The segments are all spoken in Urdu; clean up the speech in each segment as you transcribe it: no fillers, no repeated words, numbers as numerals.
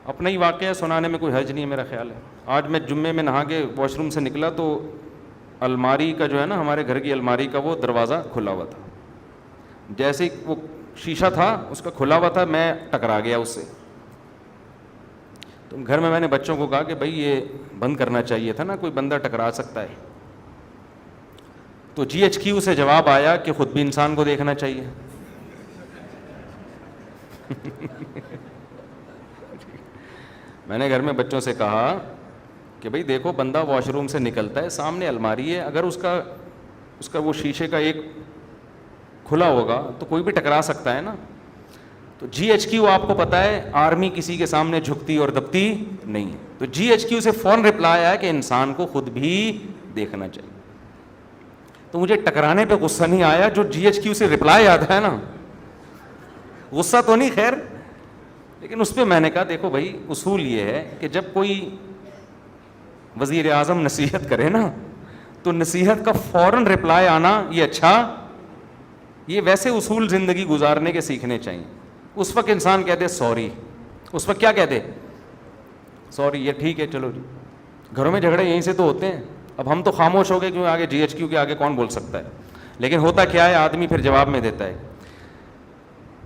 اپنا ہی واقعہ سنانے میں کوئی حرج نہیں ہے میرا خیال ہے. آج میں جمعے میں نہا کے واش روم سے نکلا تو الماری کا جو ہے نا, ہمارے گھر کی الماری کا وہ دروازہ کھلا ہوا تھا. جیسے ہی وہ شیشہ تھا اس کا کھلا ہوا تھا, میں ٹکرا گیا اس سے. تو گھر میں نے بچوں کو کہا کہ بھائی یہ بند کرنا چاہیے تھا نا, کوئی بندہ ٹکرا سکتا ہے. تو جی ایچ کیو سے جواب آیا کہ خود بھی انسان کو دیکھنا چاہیے. میں نے گھر میں بچوں سے کہا کہ بھائی دیکھو, بندہ واش روم سے نکلتا ہے, سامنے الماری ہے, اگر اس کا وہ شیشے کا ایک کھلا ہوگا تو کوئی بھی ٹکرا سکتا ہے نا. تو جی ایچ کیو آپ کو پتا ہے آرمی کسی کے سامنے جھکتی اور دبتی نہیں ہے. تو جی ایچ کیو سے فوراً رپلائی آیا کہ انسان کو خود بھی دیکھنا چاہیے. تو مجھے ٹکرانے پہ غصہ نہیں آیا, جو جی ایچ کیو سے رپلائی آتا ہے نا, غصہ تو نہیں خیر, لیکن اس پہ میں نے کہا دیکھو بھائی اصول یہ ہے کہ جب کوئی وزیر اعظم نصیحت کرے نا تو نصیحت کا فوراً رپلائی آنا یہ اچھا, یہ ویسے اصول زندگی گزارنے کے سیکھنے چاہیے. اس وقت انسان کہتے سوری, اس وقت کیا کہتے سوری, یہ ٹھیک ہے چلو جی. گھروں میں جھگڑے یہیں سے تو ہوتے ہیں. اب ہم تو خاموش ہو گئے کیوں, آگے جی ایچ کیو کے آگے کون بول سکتا ہے. لیکن ہوتا کیا ہے, آدمی پھر جواب میں دیتا ہے.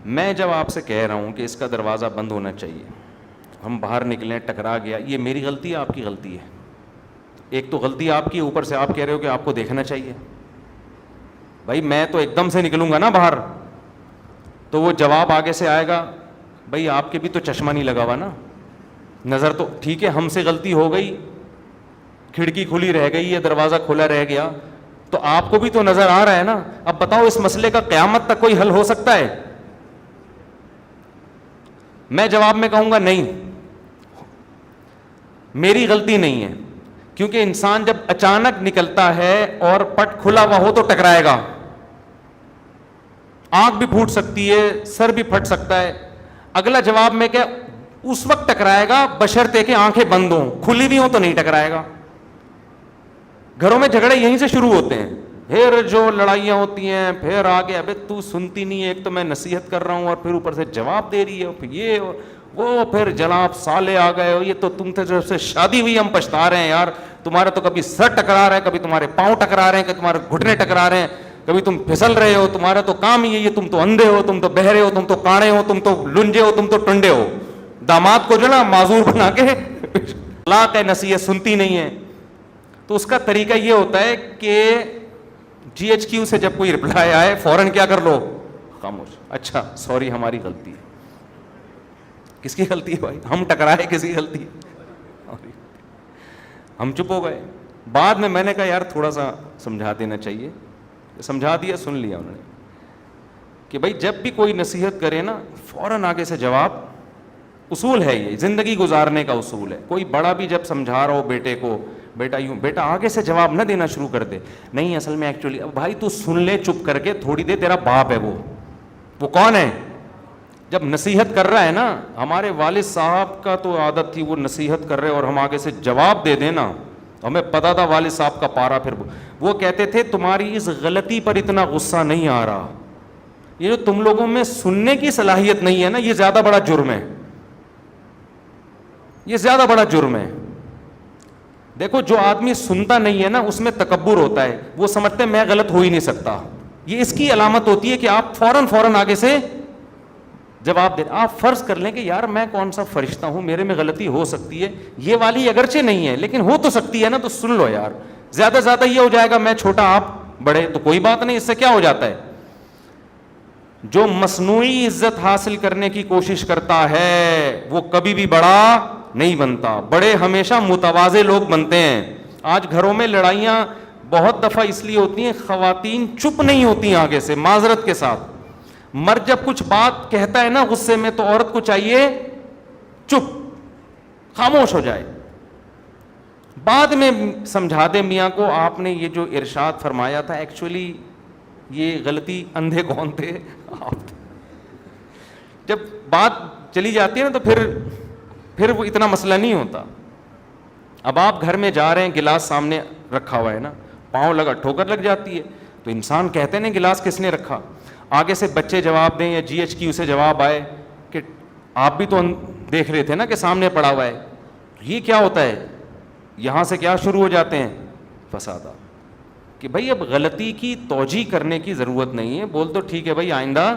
میں جب آپ سے کہہ رہا ہوں کہ اس کا دروازہ بند ہونا چاہیے, ہم باہر نکلیں ٹکرا گیا, یہ میری غلطی ہے آپ کی غلطی ہے؟ ایک تو غلطی آپ کی, اوپر سے آپ کہہ رہے ہو کہ آپ کو دیکھنا چاہیے. بھائی میں تو ایک دم سے نکلوں گا نا باہر, تو وہ جواب آگے سے آئے گا بھائی آپ کے بھی تو چشمہ نہیں لگا ہوا نا, نظر تو ٹھیک ہے, ہم سے غلطی ہو گئی, کھڑکی کھلی رہ گئی یا دروازہ کھلا رہ گیا, تو آپ کو بھی تو نظر آ رہا ہے نا. اب بتاؤ اس مسئلے کا قیامت تک کوئی حل ہو سکتا ہے؟ میں جواب میں کہوں گا نہیں, میری غلطی نہیں ہے, کیونکہ انسان جب اچانک نکلتا ہے اور پٹ کھلا ہوا ہو تو ٹکرائے گا. آنکھ بھی پھوٹ سکتی ہے, سر بھی پھٹ سکتا ہے. اگلا جواب میں کہ اس وقت ٹکرائے گا بشرطے کہ آنکھیں بند ہوں, کھلی بھی ہوں تو نہیں ٹکرائے گا. گھروں میں جھگڑے یہیں سے شروع ہوتے ہیں, پھر جو لڑائیاں ہوتی ہیں پھر آگے ابے تو سنتی نہیں ہے, ایک تو میں نصیحت کر رہا ہوں اور پھر اوپر سے جواب دے رہی ہے, پھر یہ وہ, پھر جناب سالے آ گئے, یہ تو تم سے جب سے شادی ہوئی ہم پچھتا رہے ہیں یار, تمہارا تو کبھی سر ٹکرا رہا ہے, کبھی تمہارے پاؤں ٹکرا رہے ہیں, کبھی تمہارے گھٹنے ٹکرا رہے ہیں, کبھی تم پھسل رہے ہو, تمہارا تو کام ہی ہے یہ, تم تو اندھے ہو, تم تو بہرے ہو, تم تو کاڑے ہو, تم تو لنجے ہو, تم تو ٹنڈے ہو. داماد کو جو نا معذور بنا کے طلاق ہے, نصیحت سنتی نہیں ہے. تو اس کا طریقہ یہ ہوتا ہے کہ جی ایچ کیو سے جب کوئی رپلائی آئے فوراً کیا کر لو, خاموش. اچھا سوری ہماری غلطی ہے. کس کی غلطی ہے بھائی, ہم ٹکرائے کس کی غلطی ہے؟ ہم چپ ہو گئے. بعد میں نے کہا یار تھوڑا سا سمجھا دینا چاہیے, سمجھا دیا, سن لیا انہوں نے کہ بھائی جب بھی کوئی نصیحت کرے نا فوراً آگے سے جواب. اصول ہے یہ, زندگی گزارنے کا اصول ہے. کوئی بڑا بھی جب سمجھا رہا ہو بیٹے کو, بیٹا یوں, بیٹا آگے سے جواب نہ دینا شروع کر دے, نہیں اصل میں ایکچولی, اب بھائی تو سن لے چپ کر کے تھوڑی دیر, تیرا باپ ہے وہ کون ہے جب نصیحت کر رہا ہے نا. ہمارے والد صاحب کا تو عادت تھی, وہ نصیحت کر رہے اور ہم آگے سے جواب دے دینا, ہمیں پتا تھا والد صاحب کا پارا. پھر وہ کہتے تھے تمہاری اس غلطی پر اتنا غصہ نہیں آ رہا, یہ جو تم لوگوں میں سننے کی صلاحیت نہیں ہے نا, یہ زیادہ بڑا جرم ہے, یہ زیادہ بڑا جرم ہے. دیکھو جو آدمی سنتا نہیں ہے نا اس میں تکبر ہوتا ہے, وہ سمجھتے میں غلط ہو ہی نہیں سکتا. یہ اس کی علامت ہوتی ہے کہ آپ فوراً آگے سے جواب دیں. آپ فرض کر لیں کہ یار میں کون سا فرشتہ ہوں, میرے میں غلطی ہو سکتی ہے, یہ والی اگرچہ نہیں ہے لیکن ہو تو سکتی ہے نا, تو سن لو یار. زیادہ سے زیادہ یہ ہو جائے گا میں چھوٹا آپ بڑے, تو کوئی بات نہیں, اس سے کیا ہو جاتا ہے. جو مصنوعی عزت حاصل کرنے کی کوشش کرتا ہے وہ کبھی بھی بڑا نہیں بنتا. بڑے ہمیشہ متواضع لوگ بنتے ہیں. آج گھروں میں لڑائیاں بہت دفعہ اس لیے ہوتی ہیں, خواتین چپ نہیں ہوتی آگے سے معذرت کے ساتھ. مرد جب کچھ بات کہتا ہے نا غصے میں تو عورت کو چاہیے چپ, خاموش ہو جائے. بعد میں سمجھا دے میاں کو آپ نے یہ جو ارشاد فرمایا تھا ایکچولی یہ غلطی اندھے کون تھے آپ. جب بات چلی جاتی ہے نا تو پھر وہ اتنا مسئلہ نہیں ہوتا. اب آپ گھر میں جا رہے ہیں, گلاس سامنے رکھا ہوا ہے نا, پاؤں لگا, ٹھوکر لگ جاتی ہے تو انسان کہتے ہیں گلاس کس نے رکھا. آگے سے بچے جواب دیں یا جی ایچ کیو سے جواب آئے کہ آپ بھی تو دیکھ رہے تھے نا کہ سامنے پڑا ہوا ہے. یہ کیا ہوتا ہے, یہاں سے کیا شروع ہو جاتے ہیں فسادات, کہ بھائی اب غلطی کی توجیہ کرنے کی ضرورت نہیں ہے, بول تو ٹھیک ہے بھائی آئندہ